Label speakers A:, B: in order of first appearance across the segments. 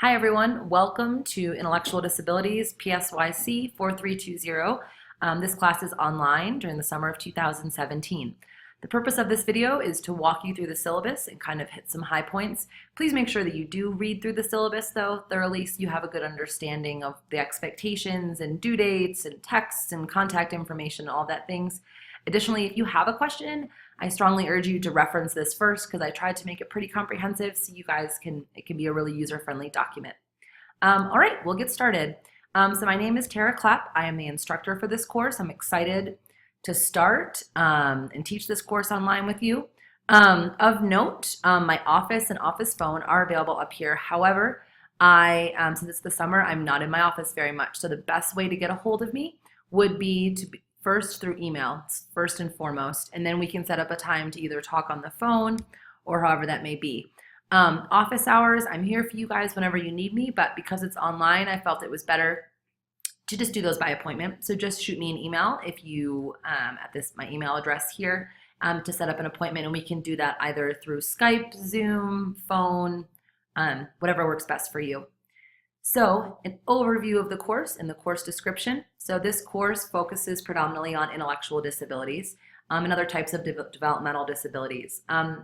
A: Hi everyone, welcome to Intellectual Disabilities PSYC 4320. This class is online during the summer of 2017. The purpose of this video is to walk you through the syllabus and kind of hit some high points. Please make sure that you do read through the syllabus though thoroughly so you have a good understanding of the expectations and due dates and texts and contact information, all that things. Additionally, if you have a question, I strongly urge you to reference this first because I tried to make it pretty comprehensive so you guys it can be a really user-friendly document. All right, we'll get started. So my name is Tara Clapp. I am the instructor for this course. I'm excited to start and teach this course online with you. Of note, my office and office phone are available up here. However, since it's the summer, I'm not in my office very much. So the best way to get a hold of me would be first through email, first and foremost, and then we can set up a time to either talk on the phone or however that may be. Office hours, I'm here for you guys whenever you need me, but because it's online, I felt it was better to just do those by appointment. So just shoot me an email if you, at my email address here, to set up an appointment, and we can do that either through Skype, Zoom, phone, whatever works best for you. So an overview of the course and the course description. So this course focuses predominantly on intellectual disabilities and other types of developmental disabilities.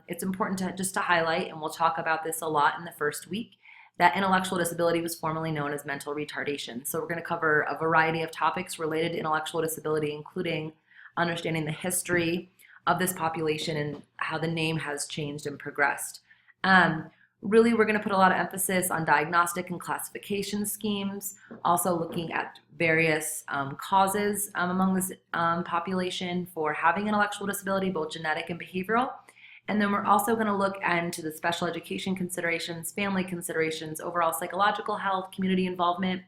A: It's important to highlight, and we'll talk about this a lot in the first week, that intellectual disability was formerly known as mental retardation. So we're going to cover a variety of topics related to intellectual disability, including understanding the history of this population and how the name has changed and progressed. Really, we're going to put a lot of emphasis on diagnostic and classification schemes, also looking at various causes among this population for having intellectual disability, both genetic and behavioral. And then we're also going to look into the special education considerations, family considerations, overall psychological health, community involvement,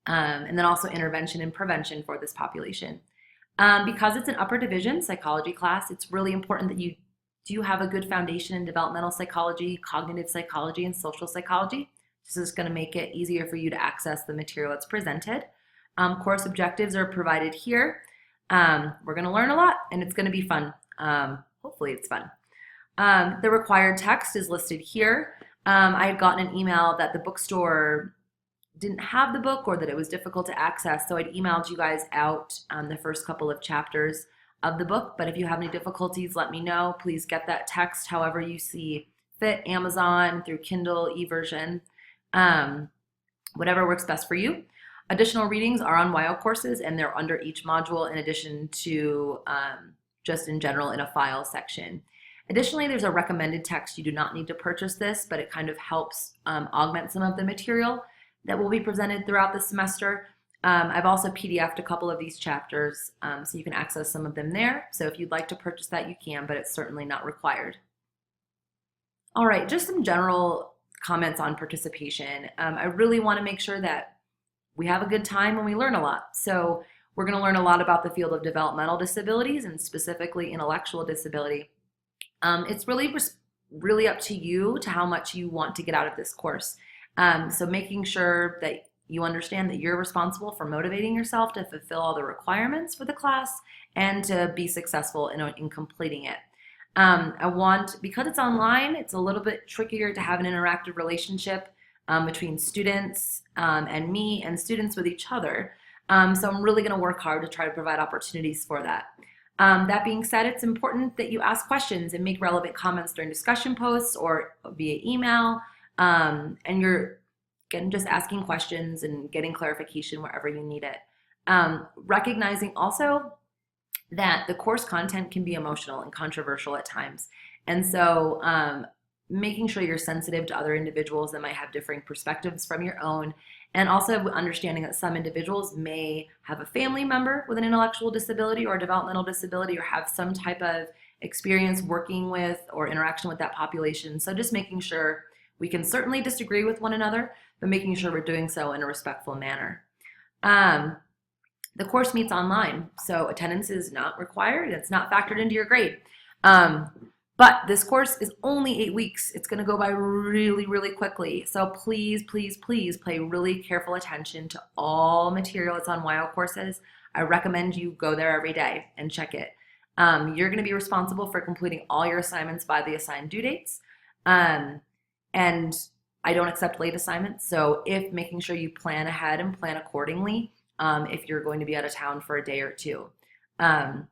A: and then also intervention and prevention for this population. Because it's an upper division psychology class, it's really important that you do have a good foundation in developmental psychology, cognitive psychology, and social psychology. This is going to make it easier for you to access the material that's presented. Course objectives are provided here. We're going to learn a lot, and it's going to be fun. Hopefully it's fun. The required text is listed here. I had gotten an email that the bookstore didn't have the book or that it was difficult to access, so I'd emailed you guys out the first couple of chapters of the book, but if you have any difficulties, let me know. Please get that text however you see fit, Amazon, through Kindle, eVersion, whatever works best for you. Additional readings are on WIO courses, and they're under each module in addition to just in general in a file section. Additionally, there's a recommended text. You do not need to purchase this, but it kind of helps augment some of the material that will be presented throughout the semester. I've also PDF'd a couple of these chapters, so you can access some of them there. So if you'd like to purchase that, you can, but it's certainly not required. All right, just some general comments on participation. I really want to make sure that we have a good time and we learn a lot. So we're going to learn a lot about the field of developmental disabilities and specifically intellectual disability. It's really up to you to how much you want to get out of this course. So making sure that you understand that you're responsible for motivating yourself to fulfill all the requirements for the class and to be successful in completing it. Because it's online, it's a little bit trickier to have an interactive relationship between students and me and students with each other. So I'm really going to work hard to try to provide opportunities for that. That being said, it's important that you ask questions and make relevant comments during discussion posts or via email, and you're again, just asking questions and getting clarification wherever you need it. Recognizing also that the course content can be emotional and controversial at times. And so making sure you're sensitive to other individuals that might have differing perspectives from your own, and also understanding that some individuals may have a family member with an intellectual disability or developmental disability or have some type of experience working with or interaction with that population. So just making sure we can certainly disagree with one another, but making sure we're doing so in a respectful manner. The course meets online, so attendance is not required. It's not factored into your grade. But this course is only 8 weeks. It's going to go by really, really quickly. So please, please, please pay really careful attention to all material that's on WIO courses. I recommend you go there every day and check it. You're going to be responsible for completing all your assignments by the assigned due dates. And I don't accept late assignments, so if making sure you plan ahead and plan accordingly if you're going to be out of town for a day or two. When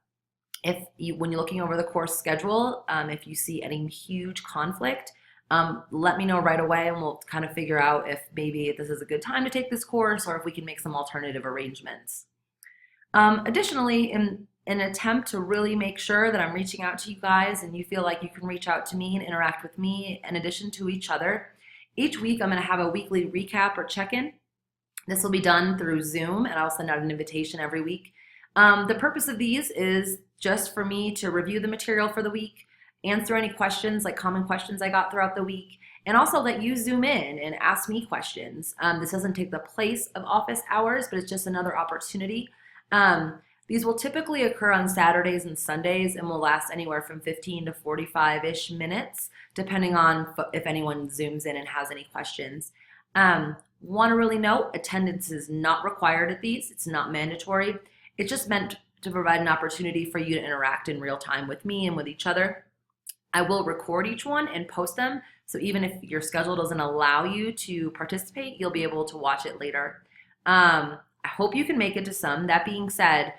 A: you're looking over the course schedule, if you see any huge conflict, let me know right away and we'll kind of figure out if maybe this is a good time to take this course or if we can make some alternative arrangements. Additionally, in an attempt to really make sure that I'm reaching out to you guys and you feel like you can reach out to me and interact with me in addition to each other, each week I'm going to have a weekly recap or check-in. This will be done through Zoom and I'll send out an invitation every week. The purpose of these is just for me to review the material for the week, answer any questions, like common questions I got throughout the week, and also let you zoom in and ask me questions. This doesn't take the place of office hours, but it's just another opportunity. These will typically occur on Saturdays and Sundays and will last anywhere from 15 to 45-ish minutes, depending on if anyone zooms in and has any questions. Want to really note, attendance is not required at these. It's not mandatory. It's just meant to provide an opportunity for you to interact in real time with me and with each other. I will record each one and post them, so even if your schedule doesn't allow you to participate, you'll be able to watch it later. I hope you can make it to some. That being said,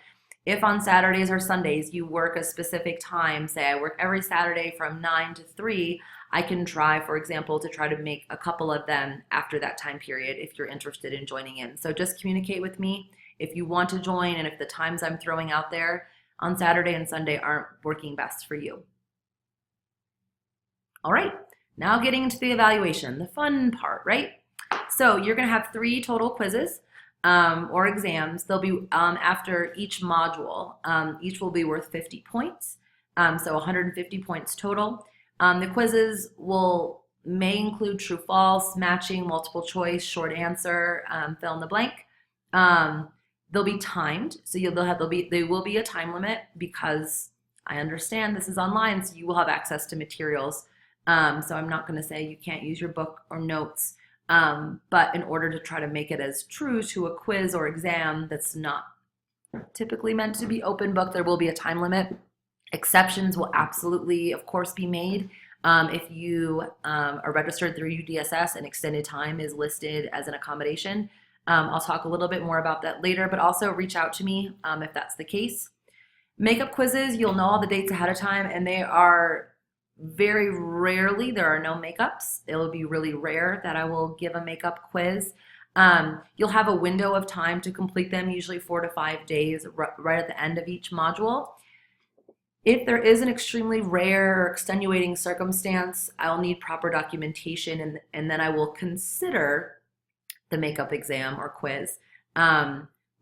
A: if on Saturdays or Sundays you work a specific time, say I work every Saturday from 9 to 3, I can try, for example, to try to make a couple of them after that time period if you're interested in joining in. So just communicate with me if you want to join and if the times I'm throwing out there on Saturday and Sunday aren't working best for you. All right, now getting into the evaluation, the fun part, right? So you're going to have 3 total quizzes. Or exams. They'll be after each module. Each will be worth 50 points, so 150 points total. The quizzes may include true, false, matching, multiple choice, short answer, fill in the blank. They'll be timed, so there will be a time limit because I understand this is online, so you will have access to materials. So I'm not going to say you can't use your book or notes. But in order to try to make it as true to a quiz or exam that's not typically meant to be open book, there will be a time limit. Exceptions will absolutely, of course, be made. If you are registered through UDSS and extended time is listed as an accommodation. I'll talk a little bit more about that later, but also reach out to me if that's the case. Makeup quizzes, you'll know all the dates ahead of time, and they are very rarely, there are no makeups. It will be really rare that I will give a makeup quiz. You'll have a window of time to complete them, usually 4 to 5 days, right at the end of each module. If there is an extremely rare or extenuating circumstance, I'll need proper documentation and then I will consider the makeup exam or quiz.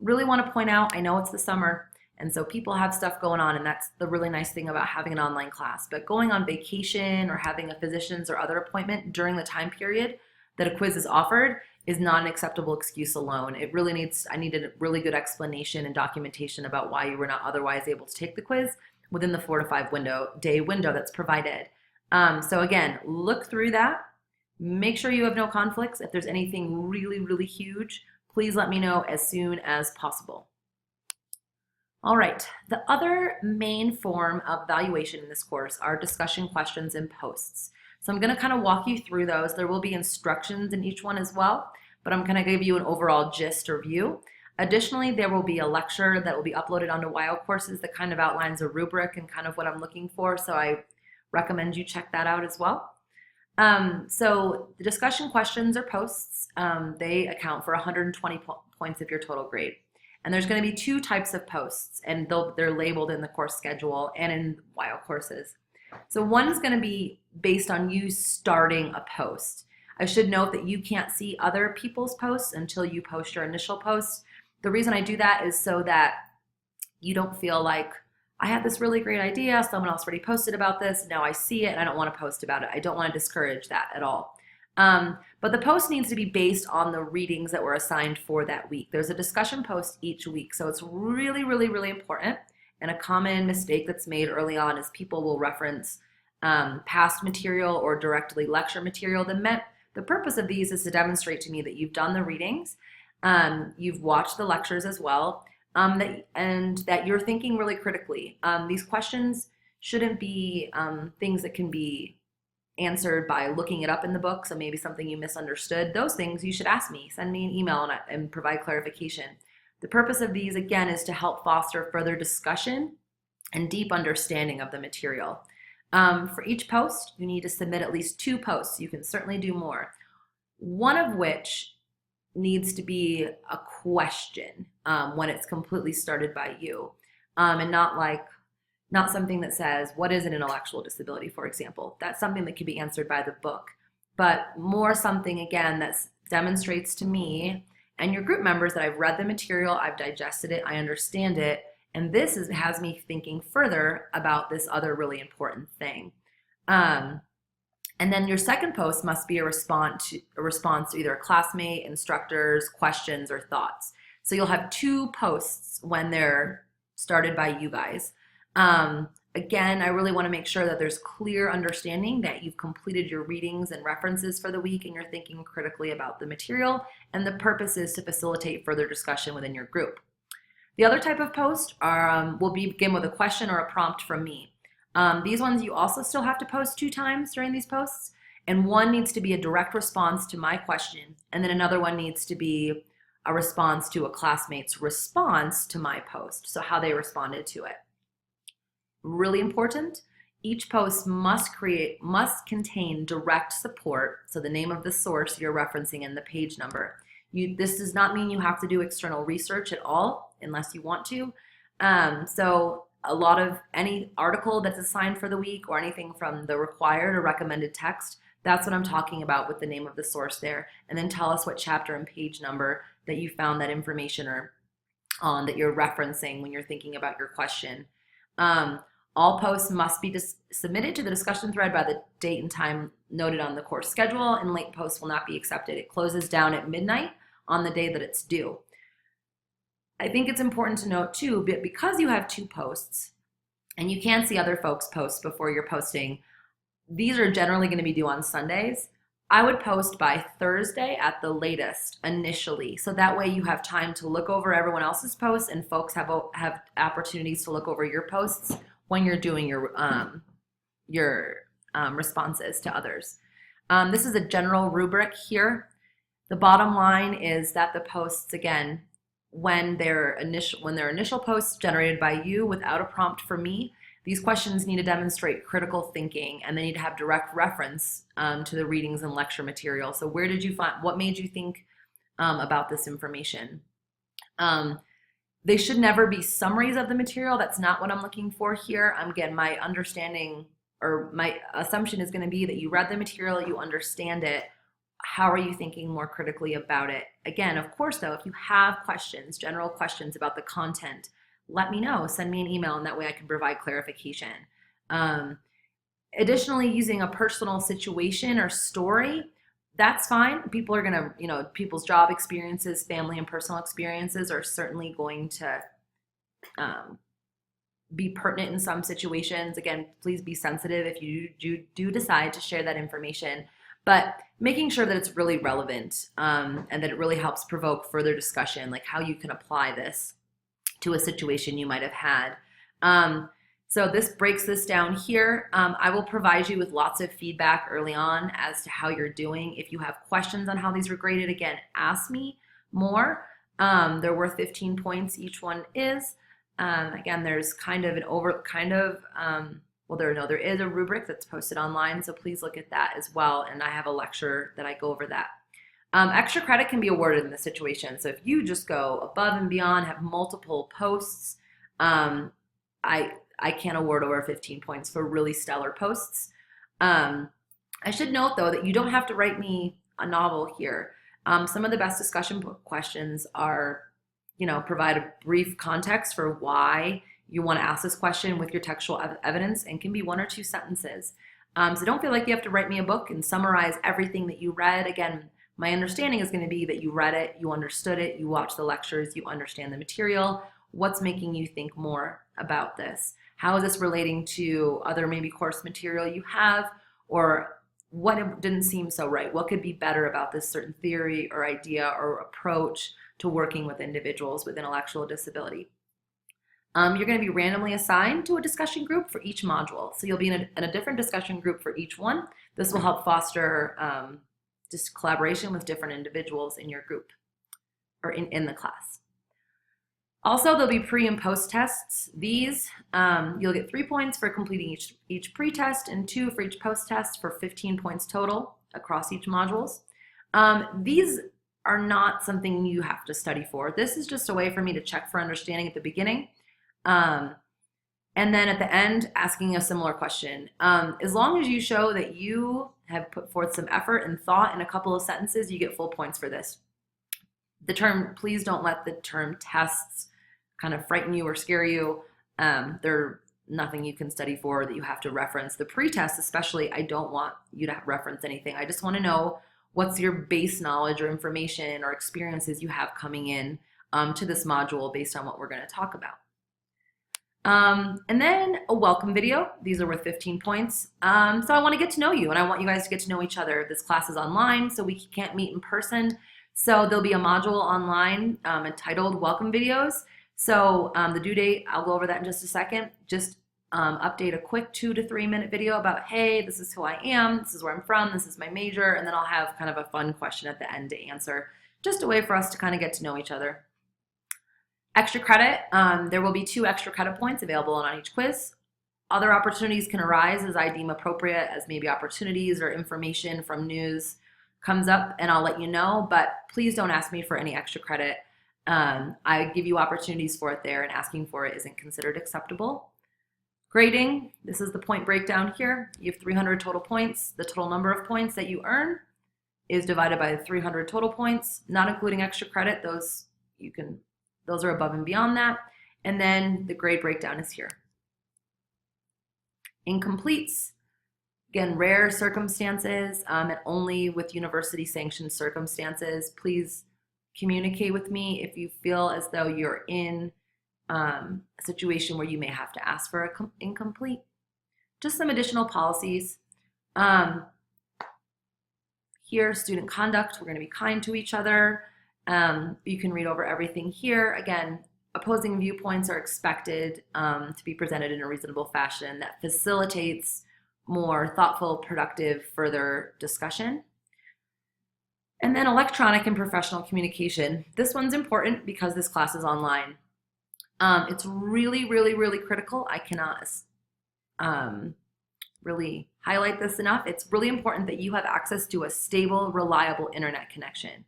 A: Really want to point out, I know it's the summer, and so people have stuff going on, and that's the really nice thing about having an online class. But going on vacation or having a physician's or other appointment during the time period that a quiz is offered is not an acceptable excuse alone. I needed a really good explanation and documentation about why you were not otherwise able to take the quiz within the 4 to 5 day window that's provided. So again, look through that. Make sure you have no conflicts. If there's anything really, really huge, please let me know as soon as possible. All right, the other main form of evaluation in this course are discussion questions and posts. So I'm gonna kind of walk you through those. There will be instructions in each one as well, but I'm gonna give you an overall gist or view. Additionally, there will be a lecture that will be uploaded onto WIO courses that kind of outlines a rubric and kind of what I'm looking for, so I recommend you check that out as well. So the discussion questions or posts, they account for 120 points of your total grade. And there's going to be 2 types of posts, and they're labeled in the course schedule and in WIO courses. So one is going to be based on you starting a post. I should note that you can't see other people's posts until you post your initial post. The reason I do that is so that you don't feel like, I had this really great idea, someone else already posted about this, now I see it and I don't want to post about it. I don't want to discourage that at all. But the post needs to be based on the readings that were assigned for that week. There's a discussion post each week, so it's really, really, really important. And a common mistake that's made early on is people will reference past material or directly lecture material. The purpose of these is to demonstrate to me that you've done the readings, you've watched the lectures as well, and that you're thinking really critically. These questions shouldn't be things that can be answered by looking it up in the book, so maybe something you misunderstood, those things you should ask me. Send me an email and provide clarification. The purpose of these, again, is to help foster further discussion and deep understanding of the material. For each post, you need to submit at least 2 posts. You can certainly do more. One of which needs to be a question when it's completely started by you, and not something that says, what is an intellectual disability, for example. That's something that can be answered by the book, but more something, again, that demonstrates to me and your group members that I've read the material, I've digested it, I understand it, and this has me thinking further about this other really important thing. And then your second post must be a response to either a classmate, instructors, questions, or thoughts. So you'll have 2 posts when they're started by you guys. Again, I really want to make sure that there's clear understanding that you've completed your readings and references for the week and you're thinking critically about the material, and the purpose is to facilitate further discussion within your group. The other type of post will begin with a question or a prompt from me. These ones you also still have to post 2 times during these posts, and one needs to be a direct response to my question, and then another one needs to be a response to a classmate's response to my post, so how they responded to it. Really important, each post must contain direct support, so the name of the source you're referencing and the page number. This does not mean you have to do external research at all, unless you want to. So a lot of any article that's assigned for the week or anything from the required or recommended text, that's what I'm talking about with the name of the source there. And then tell us what chapter and page number that you found that information on that you're referencing when you're thinking about your question. All posts must be submitted to the discussion thread by the date and time noted on the course schedule, and late posts will not be accepted. It closes down at midnight on the day that it's due. I think it's important to note too, because you have 2 posts and you can see other folks' posts before you're posting, these are generally going to be due on Sundays. I would post by Thursday at the latest initially, so that way you have time to look over everyone else's posts and folks have opportunities to look over your posts when you're doing your responses to others. This is a general rubric here. The bottom line is that the posts, again, when they're initial posts generated by you without a prompt from me, these questions need to demonstrate critical thinking, and they need to have direct reference to the readings and lecture material. So where did you find, what made you think about this information? They should never be summaries of the material. That's not what I'm looking for here. Again, my understanding or my assumption is going to be that you read the material, you understand it. How are you thinking more critically about it? Again, of course, though, if you have questions, general questions about the content, let me know. Send me an email, and that way I can provide clarification. Additionally, using a personal situation or story, that's fine. People are going to, people's job experiences, family and personal experiences are certainly going to be pertinent in some situations. Again, please be sensitive if you do decide to share that information, but making sure that it's really relevant and that it really helps provoke further discussion, like how you can apply this to a situation you might have had. So this breaks this down here. I will provide you with lots of feedback early on as to how you're doing. If you have questions on how these were graded, again, ask me more. They're worth 15 points, each one is. Again, there's there is a rubric that's posted online, so please look at that as well, and I have a lecture that I go over that. Extra credit can be awarded in this situation, so if you just go above and beyond, have multiple posts, I can award over 15 points for really stellar posts. I should note, though, that you don't have to write me a novel here. Some of the best discussion questions are, provide a brief context for why you want to ask this question with your textual evidence, and can be 1 or 2 sentences. So don't feel like you have to write me a book and summarize everything that you read. Again, my understanding is going to be that you read it, you understood it, you watched the lectures, you understand the material. What's making you think more about this? How is this relating to other maybe course material you have, or what didn't seem so right? What could be better about this certain theory or idea or approach to working with individuals with intellectual disability? You're going to be randomly assigned to a discussion group for each module. So you'll be in a different discussion group for each one. This will help foster just collaboration with different individuals in your group or in the class. Also, there'll be pre and post tests. These, you'll get 3 points for completing each pre-test and 2 for each post-test for 15 points total across each modules. These are not something you have to study for. This is just a way for me to check for understanding at the beginning. And then at the end, asking a similar question. As long as you show that you have put forth some effort and thought in a couple of sentences, you get full points for this. Please don't let the term tests kind of frighten you or scare you. They're nothing you can study for that you have to reference. The pre-test especially, I don't want you to reference anything. I just want to know what's your base knowledge or information or experiences you have coming in to this module based on what we're going to talk about. And then a welcome video. These are worth 15 points. So I want to get to know you and I want you guys to get to know each other. This class is online, so we can't meet in person. So there'll be a module online entitled Welcome Videos. So the due date, I'll go over that in just a second. Just update a quick 2 to 3 minute video about, hey, this is who I am, this is where I'm from, this is my major, and then I'll have kind of a fun question at the end to answer. Just a way for us to kind of get to know each other. Extra credit, there will be 2 extra credit points available on each quiz. Other opportunities can arise as I deem appropriate, as maybe opportunities or information from news comes up, and I'll let you know, but please don't ask me for any extra credit. I give you opportunities for it there, and asking for it isn't considered acceptable. Grading, this is the point breakdown here. You have 300 total points. The total number of points that you earn is divided by the 300 total points, not including extra credit. Those are above and beyond that. And then the grade breakdown is here. Incompletes, again, rare circumstances and only with university sanctioned circumstances. Please communicate with me if you feel as though you're in a situation where you may have to ask for an incomplete. Just some additional policies. Here, student conduct, we're going to be kind to each other. You can read over everything here. Again, opposing viewpoints are expected to be presented in a reasonable fashion that facilitates more thoughtful, productive, further discussion. And then electronic and professional communication. This one's important because this class is online. It's really, really, really critical. I cannot really highlight this enough. It's really important that you have access to a stable, reliable internet connection.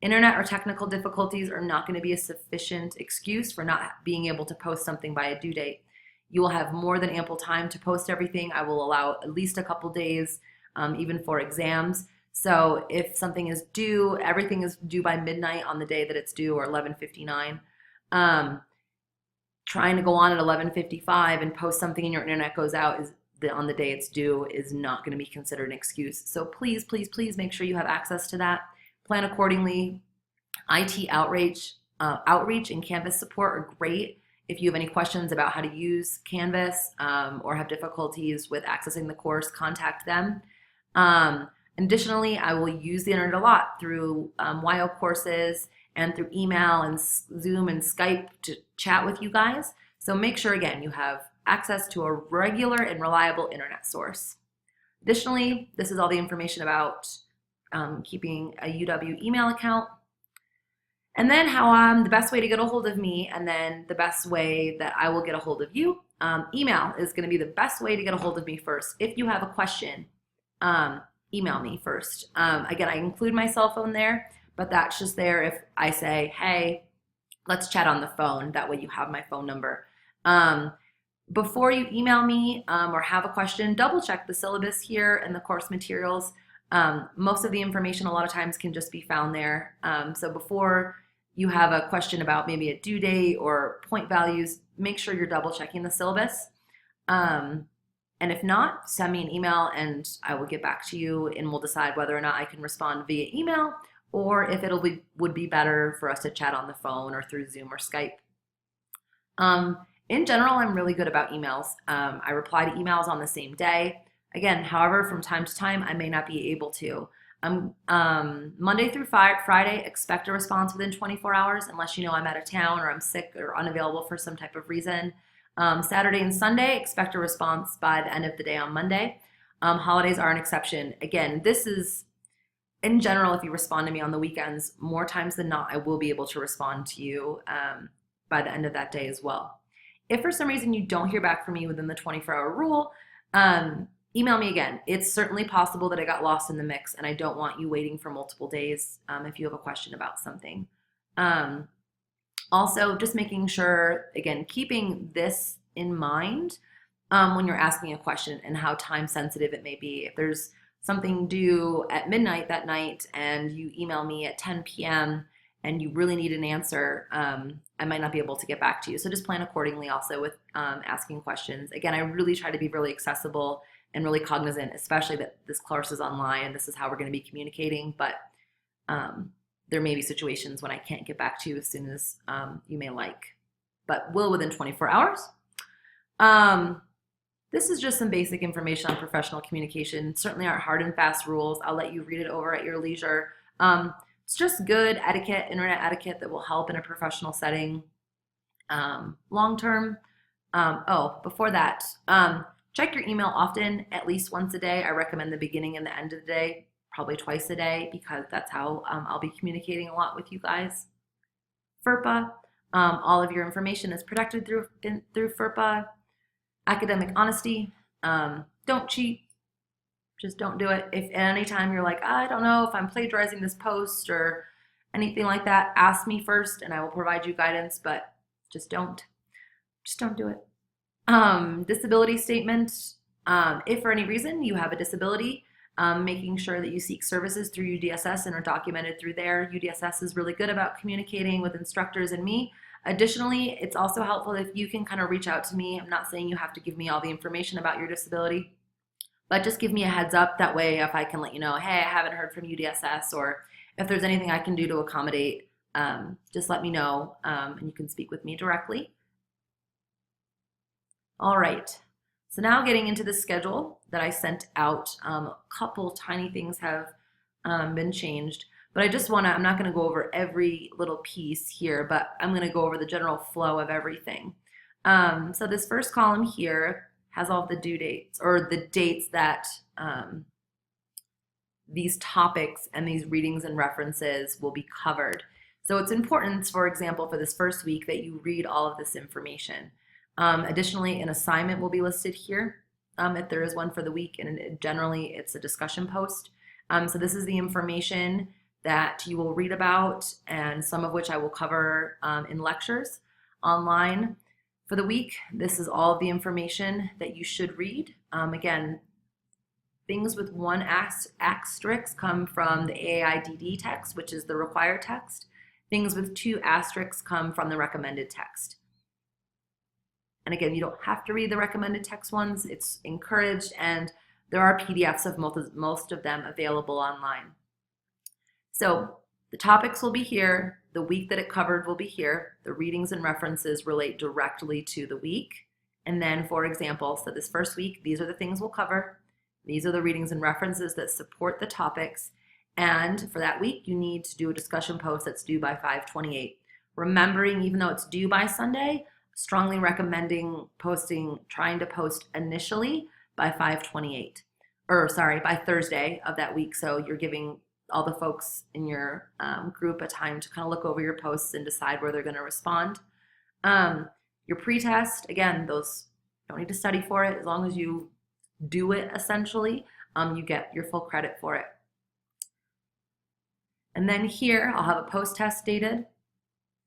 A: Internet or technical difficulties are not going to be a sufficient excuse for not being able to post something by a due date. You will have more than ample time to post everything. I will allow at least a couple days, even for exams. So if something is due, everything is due by midnight on the day that it's due, or 11:59. Trying to go on at 11:55 and post something and your internet goes out on the day it's due is not going to be considered an excuse. So please, please, please make sure you have access to that. Plan accordingly. IT outreach and Canvas support are great. If you have any questions about how to use Canvas or have difficulties with accessing the course, contact them. Additionally, I will use the internet a lot through YO courses and through email and Zoom and Skype to chat with you guys. So make sure, again, you have access to a regular and reliable internet source. Additionally, this is all the information about keeping a UW email account. And then how the best way to get a hold of me, and then the best way that I will get a hold of you. Email is going to be the best way to get a hold of me first. If you have a question, email me first. Again, I include my cell phone there, but that's just there if I say, hey, let's chat on the phone. That way you have my phone number. Before you email me or have a question, double check the syllabus here and the course materials. Most of the information a lot of times can just be found there. So before you have a question about maybe a due date or point values, make sure you're double checking the syllabus. And if not, send me an email and I will get back to you and we'll decide whether or not I can respond via email or if would be better for us to chat on the phone or through Zoom or Skype. In general, I'm really good about emails. I reply to emails on the same day. Again, however, from time to time, I may not be able to. Monday through Friday, expect a response within 24 hours unless you know I'm out of town or I'm sick or unavailable for some type of reason. Saturday and Sunday, expect a response by the end of the day on Monday. Holidays are an exception. Again, this is, in general, if you respond to me on the weekends, more times than not, I will be able to respond to you by the end of that day as well. If for some reason you don't hear back from me within the 24-hour rule, email me again. It's certainly possible that I got lost in the mix, and I don't want you waiting for multiple days if you have a question about something. Also, just making sure, again, keeping this in mind when you're asking a question and how time sensitive it may be. If there's something due at midnight that night and you email me at 10 p.m. and you really need an answer, I might not be able to get back to you. So just plan accordingly also with asking questions. Again, I really try to be really accessible and really cognizant, especially that this course is online and this is how we're going to be communicating. But there may be situations when I can't get back to you as soon as you may like, but will within 24 hours. This is just some basic information on professional communication. Certainly aren't hard and fast rules. I'll let you read it over at your leisure. It's just good etiquette, internet etiquette that will help in a professional setting long term. Before that, check your email often, at least once a day. I recommend the beginning and the end of the day, probably twice a day, because that's how I'll be communicating a lot with you guys. FERPA, all of your information is protected through FERPA. Academic honesty, don't cheat, just don't do it. If at any time you're like, I don't know if I'm plagiarizing this post or anything like that, ask me first and I will provide you guidance, but just don't do it. Disability statement, if for any reason you have a disability, making sure that you seek services through UDSS and are documented through there. UDSS is really good about communicating with instructors and me. Additionally, it's also helpful if you can kind of reach out to me. I'm not saying you have to give me all the information about your disability, but just give me a heads up. That way, if I can let you know, hey, I haven't heard from UDSS, or if there's anything I can do to accommodate, just let me know, and you can speak with me directly. All right, so now getting into the schedule that I sent out, a couple tiny things have been changed. But I just I'm not going to go over every little piece here, but I'm going to go over the general flow of everything. So this first column here has all of the due dates, or the dates that these topics and these readings and references will be covered. So it's important, for example, for this first week that you read all of this information. Additionally, an assignment will be listed here if there is one for the week, and generally it's a discussion post. So this is the information that you will read about, and some of which I will cover in lectures online for the week. This is all of the information that you should read. Again, things with one asterisk come from the AIDD text, which is the required text. Things with 2 asterisks come from the recommended text. And again, you don't have to read the recommended text ones. It's encouraged, and there are PDFs of most of them available online. So the topics will be here, the week that it covered will be here, the readings and references relate directly to the week. And then, for example, so this first week, these are the things we'll cover. These are the readings and references that support the topics. And for that week, you need to do a discussion post that's due by 5/28. Remembering, even though it's due by Sunday, strongly recommending trying to post initially by 5/28, or sorry, by Thursday of that week. So you're giving all the folks in your group a time to kind of look over your posts and decide where they're going to respond. Your pretest, again, those don't need to study for it. As long as you do it, essentially, you get your full credit for it. And then here, I'll have a post-test dated.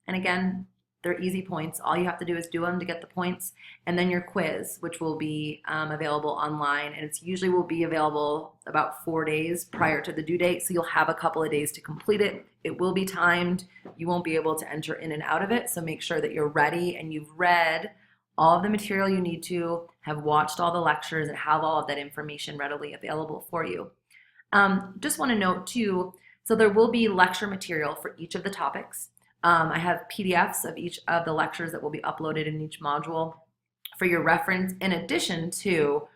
A: And again, they're easy points. All you have to do is do them to get the points. And then your quiz, which will be available online. And it's usually will be available about 4 days prior to the due date. So you'll have a couple of days to complete it. It will be timed. You won't be able to enter in and out of it. So make sure that you're ready and you've read all of the material you need to, have watched all the lectures, and have all of that information readily available for you. Just want to note too, so there will be lecture material for each of the topics. I have PDFs of each of the lectures that will be uploaded in each module for your reference, in addition to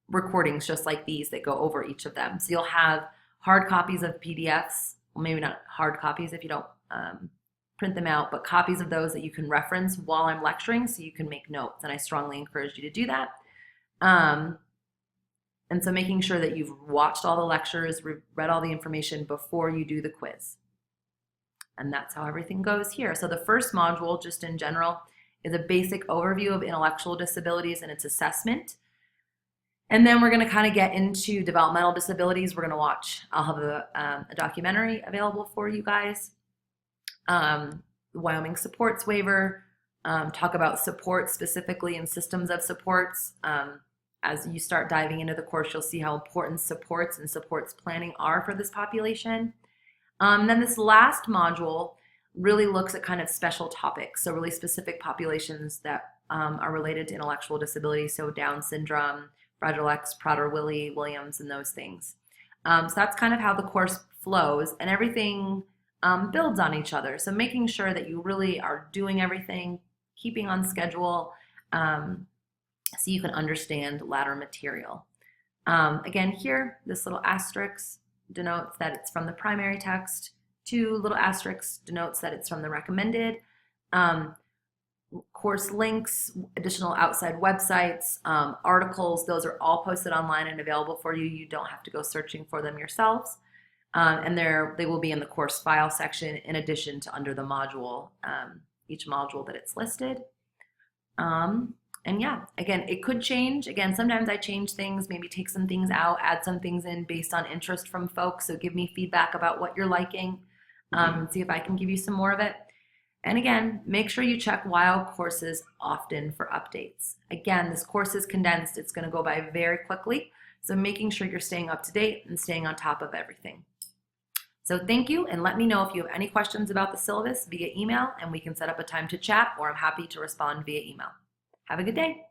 A: recordings just like these that go over each of them. So you'll have hard copies of PDFs, well, maybe not hard copies if you don't print them out, but copies of those that you can reference while I'm lecturing so you can make notes, and I strongly encourage you to do that. And so making sure that you've watched all the lectures, read all the information before you do the quiz. And that's how everything goes here. So the first module, just in general, is a basic overview of intellectual disabilities and its assessment. And then we're going to kind of get into developmental disabilities. We're going to watch, I'll have a documentary available for you guys. The Wyoming supports waiver, talk about support specifically and systems of supports. As you start diving into the course, you'll see how important supports and supports planning are for this population. Then this last module really looks at kind of special topics, so really specific populations that are related to intellectual disability, so Down syndrome, Fragile X, Prader-Willi, Williams, and those things. So that's kind of how the course flows, and everything builds on each other. So making sure that you really are doing everything, keeping on schedule, so you can understand ladder material. Again, here, this little asterisk denotes that it's from the primary text. 2 little asterisks denotes that it's from the recommended. Course links, additional outside websites, articles, those are all posted online and available for you. You don't have to go searching for them yourselves. And they will be in the course file section in addition to under the module, each module that it's listed. And yeah, again, it could change. Again, sometimes I change things, maybe take some things out, add some things in based on interest from folks. So give me feedback about what you're liking, and see if I can give you some more of it. And again, make sure you check WIO courses often for updates. Again, this course is condensed. It's going to go by very quickly. So making sure you're staying up to date and staying on top of everything. So thank you, and let me know if you have any questions about the syllabus via email, and we can set up a time to chat, or I'm happy to respond via email. Have a good day.